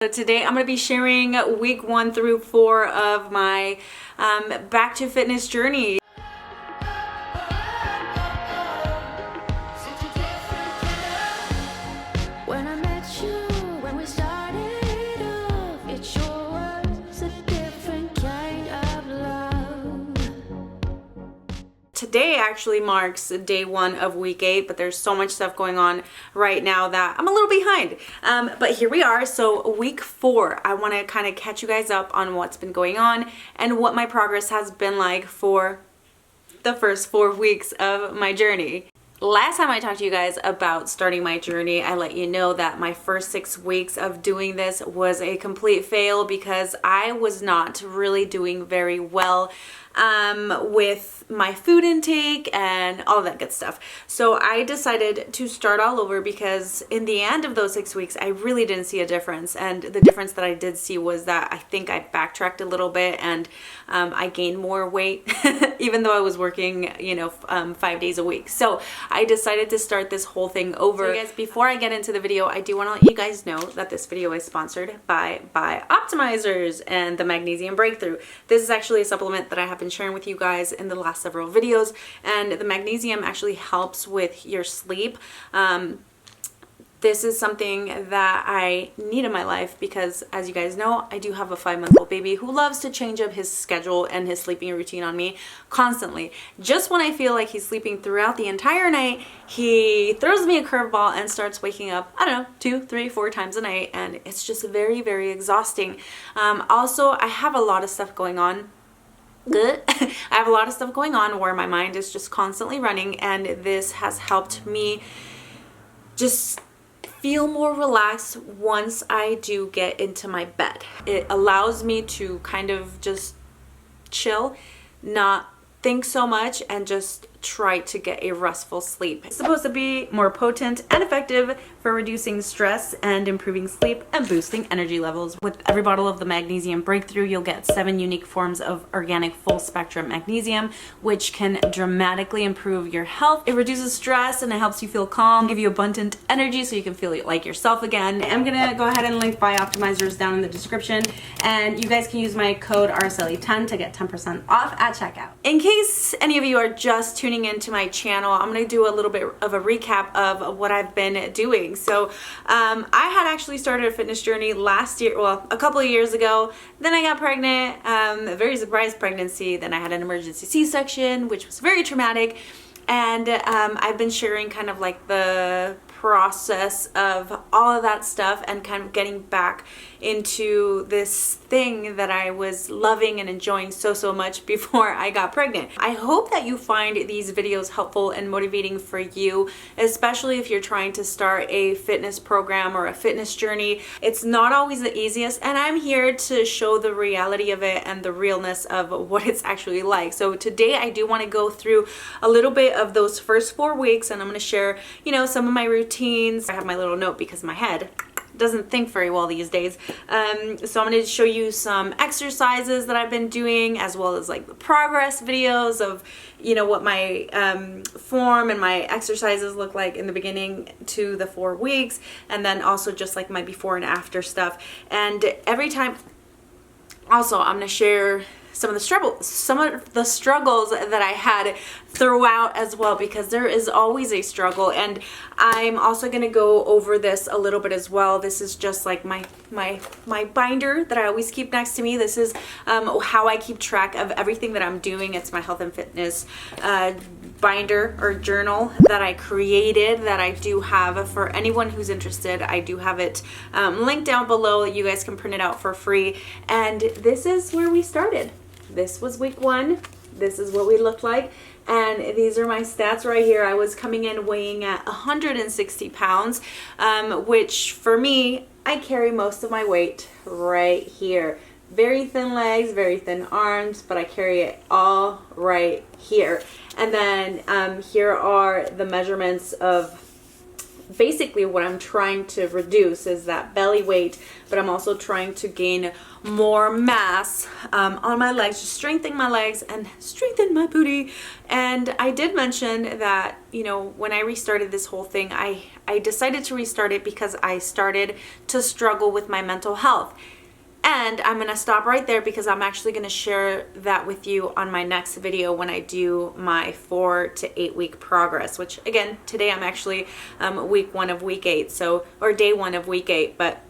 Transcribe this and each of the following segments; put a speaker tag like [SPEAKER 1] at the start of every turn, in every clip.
[SPEAKER 1] So today I'm going to be sharing week 1 through 4 of my back to fitness journey. Today actually marks day 1 of week 8, but there's so much stuff going on right now that I'm a little behind. But here we are. So week 4, I want to kind of catch you guys up on what's been going on and what my progress has been like for the first 4 weeks of my journey. Last time I talked to you guys about starting my journey, I let you know that my first 6 weeks of doing this was a complete fail because I was not really doing very well with my food intake and all that good stuff. So I decided to start all over because in the end of those 6 weeks, I really didn't see a difference. And the difference that I did see was that I think I backtracked a little bit and I gained more weight, even though I was working, 5 days a week. So I decided to start this whole thing over. So guys, before I get into the video, I do want to let you guys know that this video is sponsored by Optimizers and the Magnesium Breakthrough. This is actually a supplement that I have been sharing with you guys in the last several videos, and the magnesium actually helps with your sleep. This is something that I need in my life because, as you guys know, I do have a 5-month-old baby who loves to change up his schedule and his sleeping routine on me constantly. Just when I feel like he's sleeping throughout the entire night, he throws me a curveball and starts waking up, 2, 3, 4 times a night, and it's just very, very exhausting. Also, I have a lot of stuff going on. I have a lot of stuff going on where my mind is just constantly running, and this has helped me just feel more relaxed once I do get into my bed. It allows me to kind of just chill, not think so much, and just try to get a restful sleep. It's supposed to be more potent and effective for reducing stress and improving sleep and boosting energy levels. With every bottle of the Magnesium Breakthrough, you'll get 7 unique forms of organic full spectrum magnesium, which can dramatically improve your health. It reduces stress and it helps you feel calm, give you abundant energy so you can feel like yourself again. I'm gonna go ahead and link Optimizers down in the description, and you guys can use my code Araceli10 to get 10% off at checkout. In case any of you are just tuning into my channel, I'm going to do a little bit of a recap of what I've been doing. So I had actually started a fitness journey last year, well, a couple of years ago. Then I got pregnant, a very surprise pregnancy. Then I had an emergency C-section, which was very traumatic. And I've been sharing kind of like the process of all of that stuff and kind of getting back into this thing that I was loving and enjoying so much before I got pregnant. I hope that you find these videos helpful and motivating for you, especially if you're trying to start a fitness program or a fitness journey. It's not always the easiest, and I'm here to show the reality of it and the realness of what it's actually like. So today I do want to go through a little bit of those first 4 weeks, and I'm going to share, some of my routines. I have my little note because my head doesn't think very well these days. So I'm going to show you some exercises that I've been doing, as well as like the progress videos of, what my form and my exercises look like in the beginning to the 4 weeks, and then also just like my before and after stuff. And every time, also, I'm going to share some of the struggles that I had throughout as well, because there is always a struggle. And I'm also going to go over this a little bit as well. This is just like my binder that I always keep next to me. This is how I keep track of everything that I'm doing. It's my health and fitness binder or journal that I created, that I do have for anyone who's interested. I do have it linked down below. You guys can print it out for free. And this is where we started. This was week 1. This is what we looked like. And these are my stats right here. I was coming in weighing at 160 pounds, which for me, I carry most of my weight right here. Very thin legs, very thin arms, but I carry it all right here. And then here are the measurements of basically what I'm trying to reduce is that belly weight, but I'm also trying to gain more mass on my legs, just strengthen my legs and strengthen my booty. And I did mention that, you know, when I restarted this whole thing, I decided to restart it because I started to struggle with my mental health. And I'm going to stop right there because I'm actually going to share that with you on my next video when I do my 4 to 8 week progress, which again, today I'm actually week 1 of week 8, so, or day 1 of week 8, but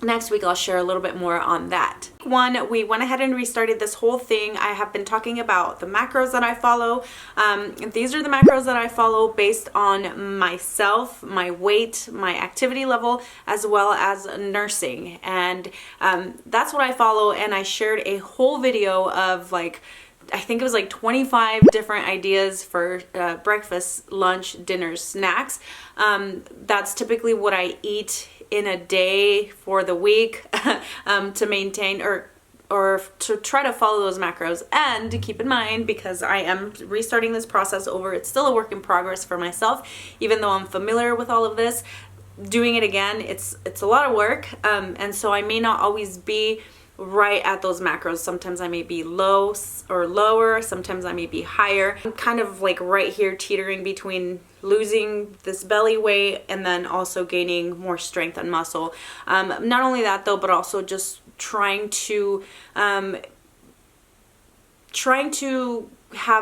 [SPEAKER 1] next week I'll share a little bit more on that. One, we went ahead and restarted this whole thing. I have been talking about the macros that I follow. These are the macros that I follow based on myself, my weight, my activity level, as well as nursing. And that's what I follow. And I shared a whole video of like, I think it was like 25 different ideas for breakfast, lunch, dinner, snacks. That's typically what I eat in a day for the week to maintain or to try to follow those macros. And to keep in mind, because I am restarting this process over, it's still a work in progress for myself, even though I'm familiar with all of this. Doing it again, it's a lot of work, and so I may not always be right at those macros. Sometimes I may be low or lower, sometimes I may be higher. I'm kind of like right here teetering between losing this belly weight and then also gaining more strength and muscle. Not only that though, but also just trying to have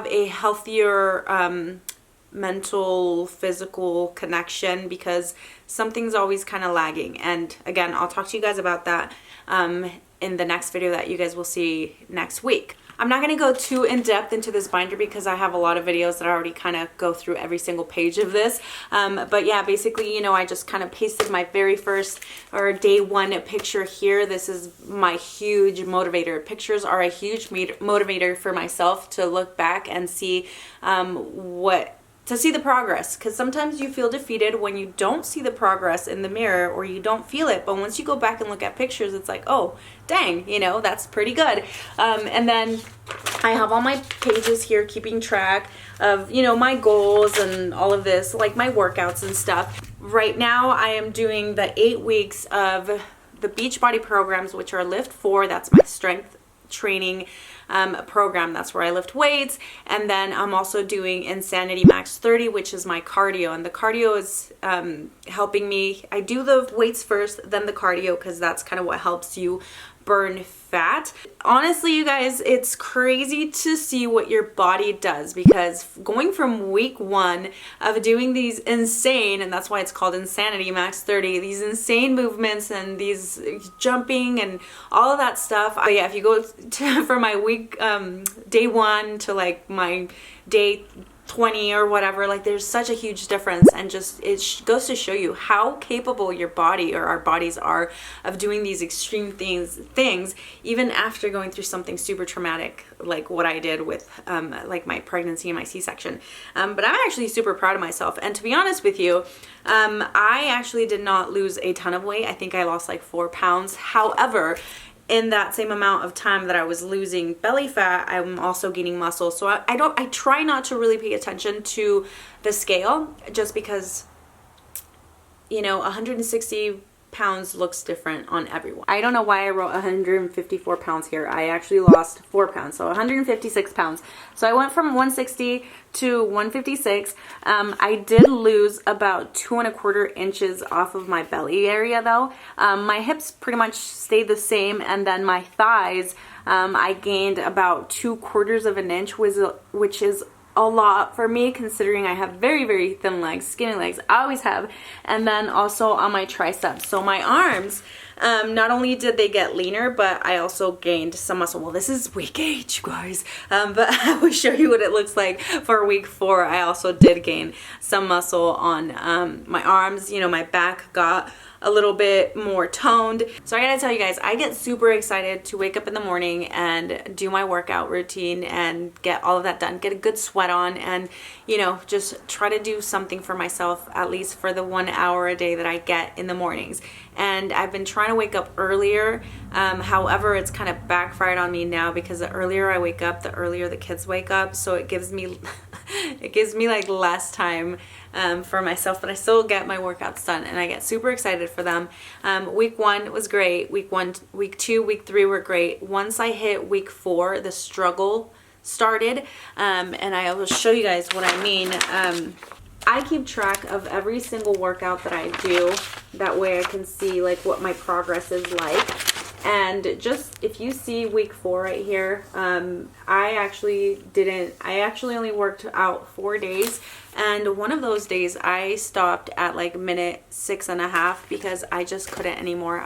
[SPEAKER 1] a healthier mental, physical connection, because something's always kind of lagging. And again, I'll talk to you guys about that in the next video that you guys will see next week. I'm not going to go too in depth into this binder because I have a lot of videos that I already kind of go through every single page of this. But yeah, basically, you know, I just kind of pasted my very first or day 1 picture here. This is my huge motivator. Pictures are a huge motivator for myself to look back and see to see the progress, because sometimes you feel defeated when you don't see the progress in the mirror or you don't feel it, but once you go back and look at pictures, it's like, oh dang, you know, that's pretty good. And then I have all my pages here keeping track of, you know, my goals and all of this, like my workouts and stuff. Right now I am doing the 8 weeks of the Beachbody programs, which are Lift 4, that's my strength training program. That's where I lift weights. And then I'm also doing Insanity Max30, which is my cardio. And the cardio is helping me. I do the weights first, then the cardio, because that's kind of what helps you burn fat. Honestly, you guys, it's crazy to see what your body does, because going from week 1 of doing these insane, and that's why it's called Insanity Max30, these insane movements and these jumping and all of that stuff. Yeah, if you go from my week day 1 to like my day 20 or whatever, like there's such a huge difference. And just it goes to show you how capable your body or our bodies are of doing these extreme things even after going through something super traumatic like what I did with like my pregnancy and my C-section. But I'm actually super proud of myself, and to be honest with you, I actually did not lose a ton of weight. I think I lost like 4 pounds. However, in that same amount of time that I was losing belly fat, I'm also gaining muscle. So I try not to really pay attention to the scale, just because, you know, 160 pounds looks different on everyone. I don't know why I wrote 154 pounds here. I actually lost 4 pounds, so 156 pounds. So I went from 160 to 156. I did lose about 2¼ inches off of my belly area though. My hips pretty much stayed the same, and then my thighs, I gained about 2/4 of an inch, which is a lot for me, considering I have very, very thin legs, skinny legs. I always have. And then also on my triceps. So my arms, not only did they get leaner, but I also gained some muscle. Well, this is week 8, you guys. But I will show you what it looks like for week 4. I also did gain some muscle on my arms. You know, my back got a little bit more toned. So I gotta tell you guys, I get super excited to wake up in the morning and do my workout routine and get all of that done, get a good sweat on, and, you know, just try to do something for myself, at least for the 1 hour a day that I get in the mornings. And I've been trying to wake up earlier. However, it's kind of backfired on me now, because the earlier I wake up, the earlier the kids wake up. So it gives me It gives me like less time for myself, but I still get my workouts done and I get super excited for them. Week 1 was great. Week 2, week 3 were great. Once I hit week 4, the struggle started, and I will show you guys what I mean. I keep track of every single workout that I do. That way I can see like what my progress is like. And just, if you see week 4 right here, I actually only worked out 4 days. And one of those days I stopped at like minute 6.5 because I just couldn't anymore.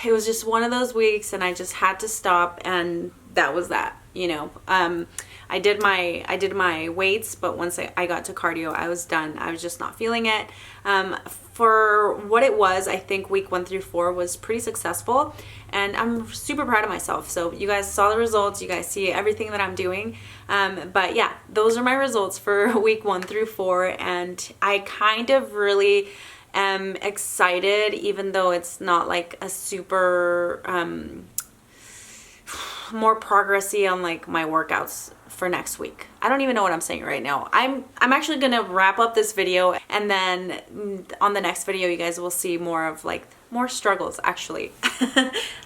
[SPEAKER 1] It was just one of those weeks and I just had to stop, and that was that, you know. I did my weights, but once I got to cardio, I was done. I was just not feeling it. For what it was, I think week 1 through 4 was pretty successful, and I'm super proud of myself. So you guys saw the results, you guys see everything that I'm doing. But yeah, those are my results for week 1 through 4, and I kind of really am excited, even though it's not like a super more progressy on like my workouts for next week. I don't even know what I'm saying right now. I'm actually gonna wrap up this video, and then on the next video you guys will see more of like more struggles actually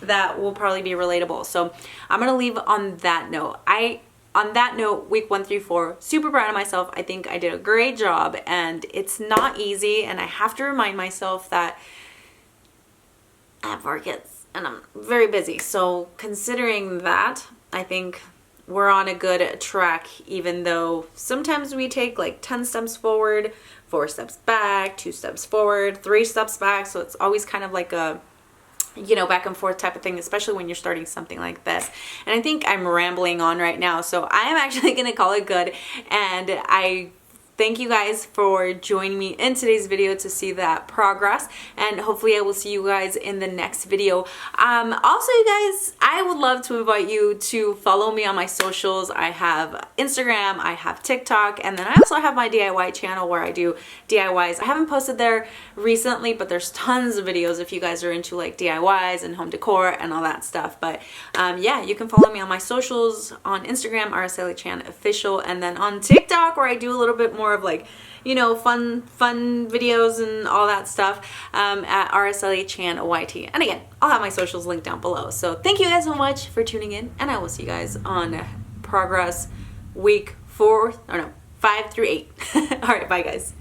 [SPEAKER 1] that will probably be relatable. So I'm gonna leave on that note. On that note, week 1 through 4, super proud of myself. I think I did a great job, and it's not easy, and I have to remind myself that I have 4 kids and I'm very busy. So considering that, I think we're on a good track, even though sometimes we take like 10 steps forward, 4 steps back, 2 steps forward, 3 steps back. So it's always kind of like a, you know, back and forth type of thing, especially when you're starting something like this. And I think I'm rambling on right now, so I am actually going to call it good. And I thank you guys for joining me in today's video to see that progress, and hopefully I will see you guys in the next video. Also, you guys, I would love to invite you to follow me on my socials. I have Instagram, I have TikTok, and then I also have my DIY channel where I do DIYs. I haven't posted there recently, but there's tons of videos if you guys are into like DIYs and home decor and all that stuff. But yeah, you can follow me on my socials, on Instagram, Araceli Chan Official, and then on TikTok, where I do a little bit more of like, you know, fun videos and all that stuff, at Araceli Chan YT. And again, I'll have my socials linked down below. So thank you guys so much for tuning in, and I will see you guys on progress week 5 through 8. All right, bye guys.